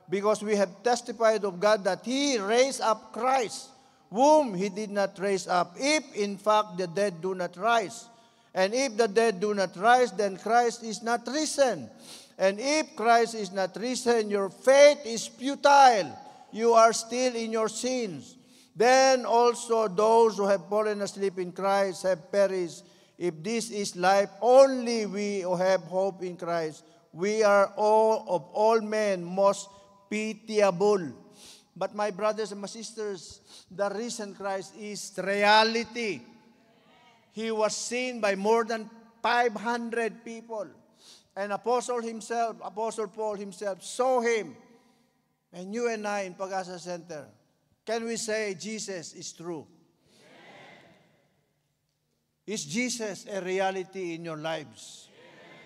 because we have testified of God that he raised up Christ, whom he did not raise up, if in fact the dead do not rise. And if the dead do not rise, then Christ is not risen. And if Christ is not risen, your faith is futile. You are still in your sins. then also those who have fallen asleep in Christ have perished. If this is life, only we who have hope in Christ, we are all of all men most pitiable. But my brothers and my sisters, the risen Christ is reality. He was seen by more than 500 people. And Apostle Paul himself, saw him. And you and I in Pag-asa Center, can we say Jesus is true? Amen. Is Jesus a reality in your lives? Amen.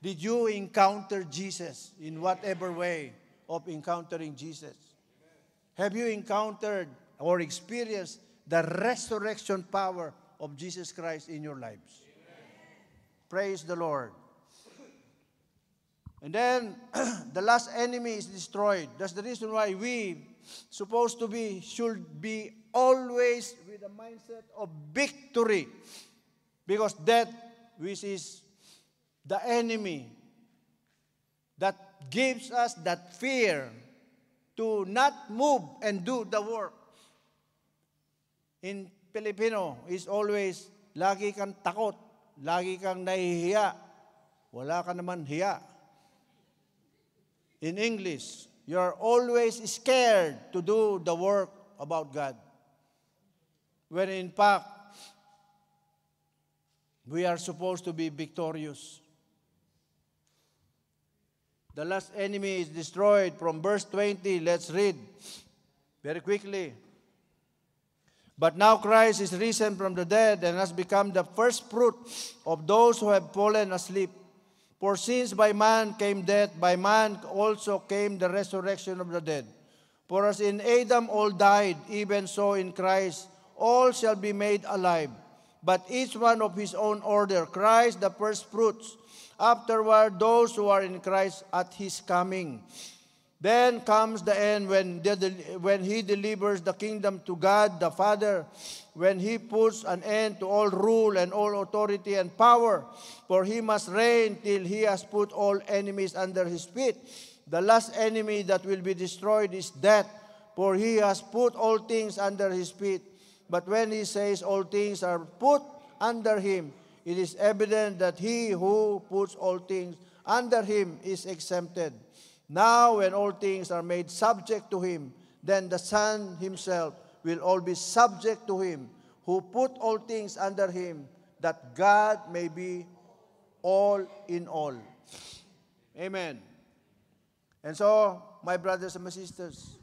Did you encounter Jesus in whatever way of encountering Jesus? Amen. Have you encountered or experienced the resurrection power of Jesus Christ in your lives? Amen. Praise the Lord. And then, the last enemy is destroyed. That's the reason why we should be always with a mindset of victory. Because death, which is the enemy, that gives us that fear to not move and do the work. In Filipino, is always, lagi kang takot, lagi kang nahihiya, wala ka naman hiya. In English, you are always scared to do the work about God. When in fact, we are supposed to be victorious. The last enemy is destroyed. From verse 20, let's read very quickly. But now Christ is risen from the dead and has become the first fruit of those who have fallen asleep. For since by man came death, by man also came the resurrection of the dead. For as in Adam all died, even so in Christ all shall be made alive. But each one of his own order, Christ the first fruits, afterward those who are in Christ at his coming. Then comes the end when he delivers the kingdom to God the Father, when he puts an end to all rule and all authority and power, for he must reign till he has put all enemies under his feet. The last enemy that will be destroyed is death, for he has put all things under his feet. But when he says all things are put under him, it is evident that he who puts all things under him is exempted. Now when all things are made subject to him, then the Son himself will all be subject to him, who put all things under him, that God may be all in all. Amen. And so, my brothers and my sisters,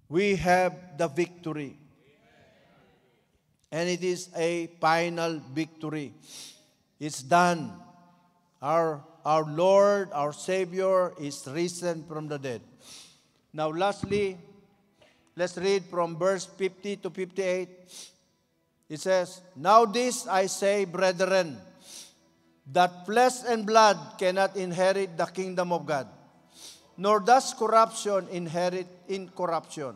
we have the victory. And it is a final victory. It's done. Our Lord, our Savior is risen from the dead. Now lastly, let's read from verse 50 to 58. It says, Now this I say, brethren, that flesh and blood cannot inherit the kingdom of God, nor does corruption inherit incorruption.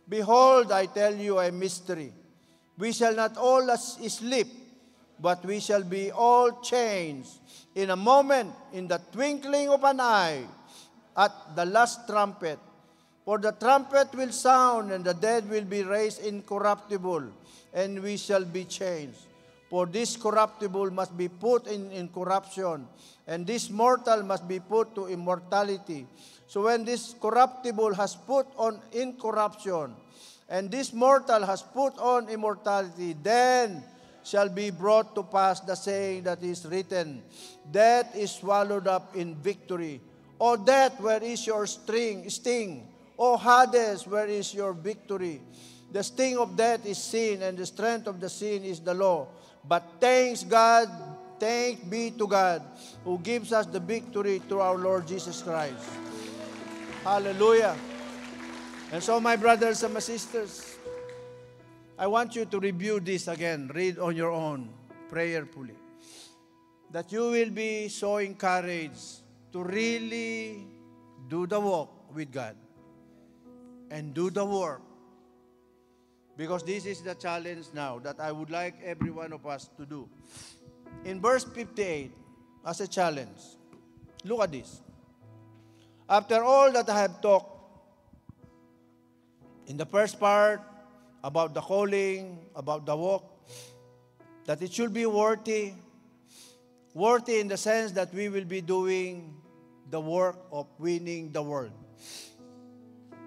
Behold, I tell you a mystery. We shall not all sleep, but we shall be all changed in a moment, in the twinkling of an eye, at the last trumpet. For the trumpet will sound, and the dead will be raised incorruptible, and we shall be changed. For this corruptible must be put in incorruption, and this mortal must be put to immortality. So when this corruptible has put on incorruption, and this mortal has put on immortality, then shall be brought to pass the saying that is written, Death is swallowed up in victory. O death, where is your sting? O Hades, where is your victory? The sting of death is sin, and the strength of the sin is the law. But thanks be to God, who gives us the victory through our Lord Jesus Christ. Hallelujah. And so, my brothers and my sisters, I want you to review this again. Read on your own, prayerfully. That you will be so encouraged to really do the walk with God. And do the work. Because this is the challenge now that I would like every one of us to do. In verse 58, as a challenge, look at this. After all that I have talked, in the first part, about the calling, about the walk, that it should be worthy. Worthy in the sense that we will be doing the work of winning the world.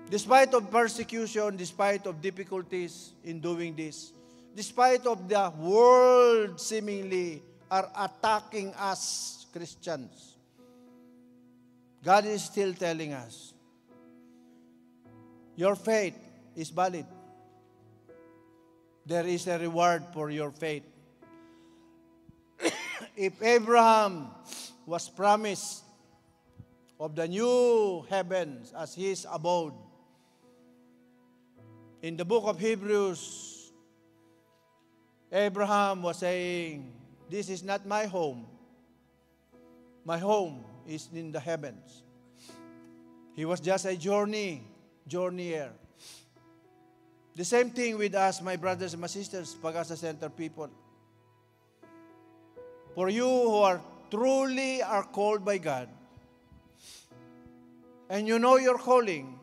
Despite of persecution, despite of difficulties in doing this, despite of the world seemingly are attacking us Christians, God is still telling us, your faith is valid. There is a reward for your faith. If Abraham was promised of the new heavens as his abode, in the book of Hebrews, Abraham was saying, this is not my home. My home is in the heavens. He was just a journeyer. The same thing with us, my brothers and my sisters, Pag-asa Center people. For you who are truly are called by God, and you know your calling,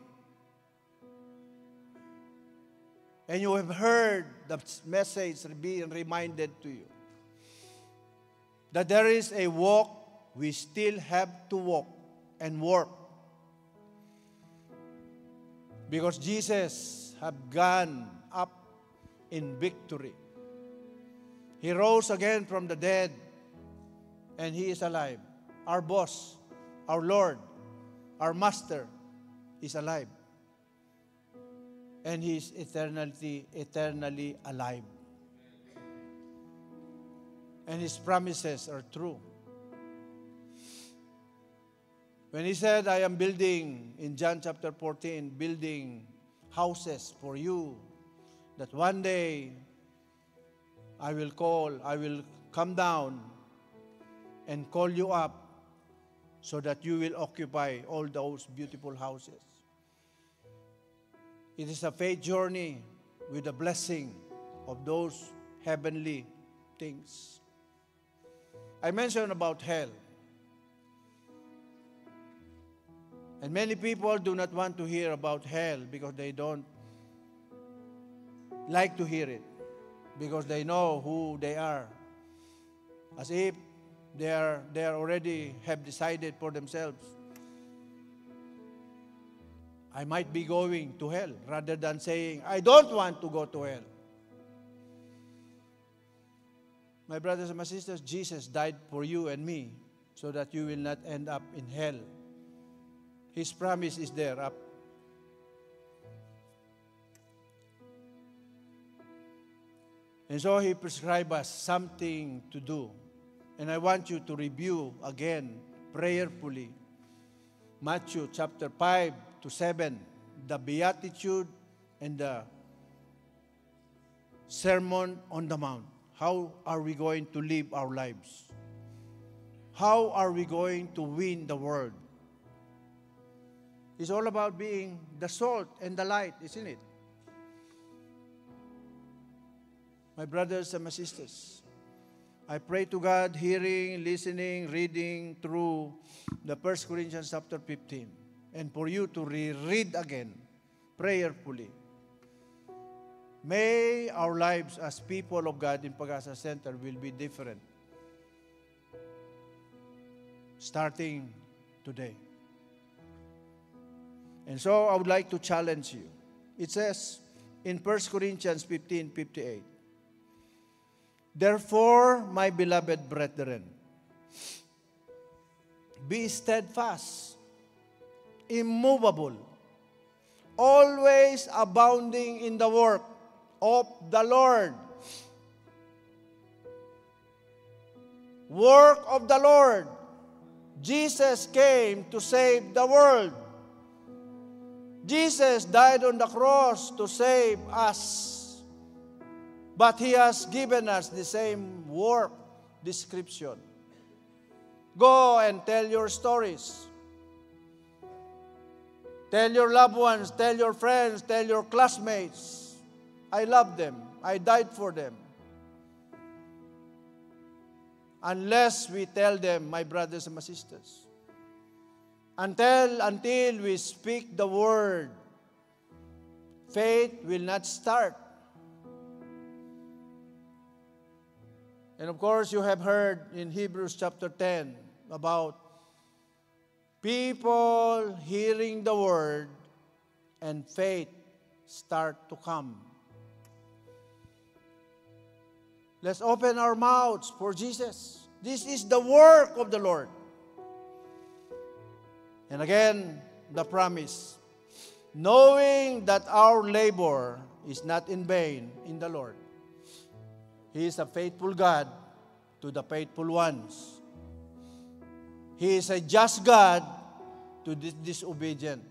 and you have heard the message being reminded to you, that there is a walk we still have to walk and work. Because Jesus have gone up in victory. He rose again from the dead, and He is alive. Our boss, our Lord, our Master is alive. And He is eternally alive. And His promises are true. When He said, I am building, in John chapter 14, building houses for you, that one day I will come down and call you up so that you will occupy all those beautiful houses. It is a faith journey with the blessing of those heavenly things. I mentioned about hell. And many people do not want to hear about hell because they don't like to hear it, because they know who they are, as if they already have decided for themselves, I might be going to hell, rather than saying, I don't want to go to hell. My brothers and my sisters, Jesus died for you and me so that you will not end up in hell. His promise is there up. And so He prescribed us something to do. And I want you to review again prayerfully Matthew chapter 5 to 7, the Beatitude and the Sermon on the Mount. How are we going to live our lives? How are we going to win the world? It's all about being the salt and the light, isn't it? My brothers and my sisters, I pray to God, hearing, listening, reading through the 1 Corinthians chapter 15, and for you to reread again, prayerfully. May our lives as people of God in Pag-asa Center will be different, starting today. And so I would like to challenge you. It says in 1 Corinthians 15:58, therefore, my beloved brethren, be steadfast, immovable, always abounding in the work of the Lord. Work of the Lord. Jesus came to save the world. Jesus died on the cross to save us. But He has given us the same work description. Go and tell your stories. Tell your loved ones, tell your friends, tell your classmates, I love them. I died for them. Unless we tell them, my brothers and my sisters, until we speak the word, faith will not start. And of course, you have heard in Hebrews chapter 10 about people hearing the word and faith start to come. Let's open our mouths for Jesus. This is the work of the Lord. And again, the promise, knowing that our labor is not in vain in the Lord. He is a faithful God to the faithful ones. He is a just God to the disobedient.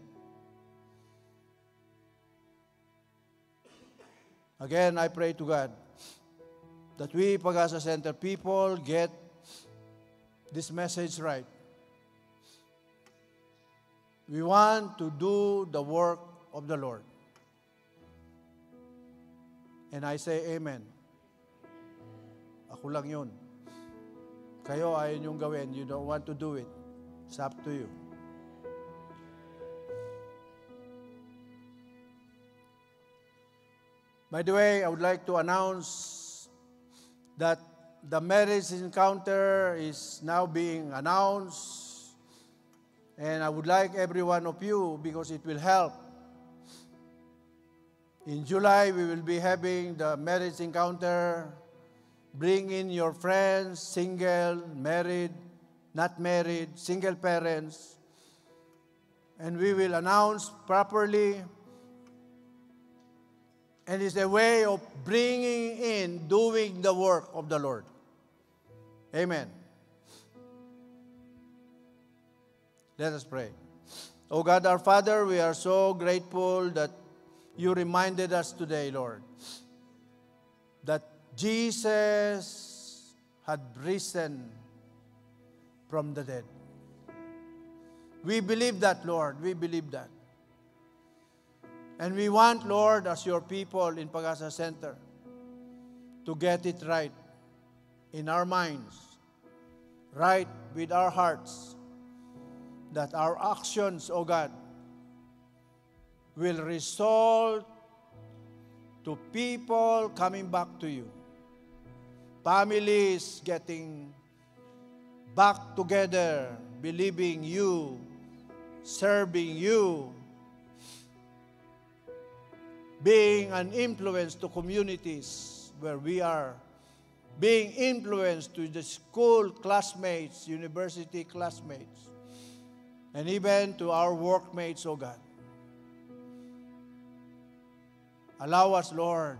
Again, I pray to God that we, Pag-asa Center people, get this message right. We want to do the work of the Lord. And I say amen. Ako lang yun. Kayo ayaw niyong gawin. You don't want to do it. It's up to you. By the way, I would like to announce that the marriage encounter is now being announced. And I would like every one of you, because it will help. In July, we will be having the marriage encounter. Bring in your friends, single, married, not married, single parents. And we will announce properly. And it's a way of bringing in, doing the work of the Lord. Amen. Let us pray. Oh God, our Father, we are so grateful that you reminded us today, Lord, that Jesus had risen from the dead. We believe that, Lord. We believe that. And we want, Lord, as your people in Pag-asa Center, to get it right in our minds, right with our hearts, that our actions, O God, will result to people coming back to you. Families getting back together, believing you, serving you, being an influence to communities where we are, being influenced to the school classmates, university classmates, and even to our workmates, O God. Allow us, Lord,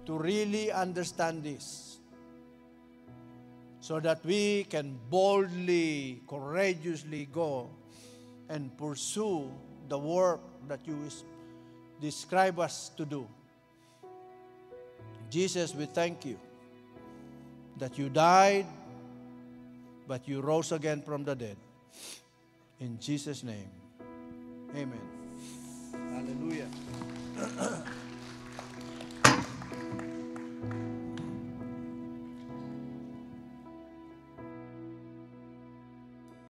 to really understand this so that we can boldly, courageously go and pursue the work that you describe us to do. Jesus, we thank you that you died, but you rose again from the dead. In Jesus' name, amen. Hallelujah.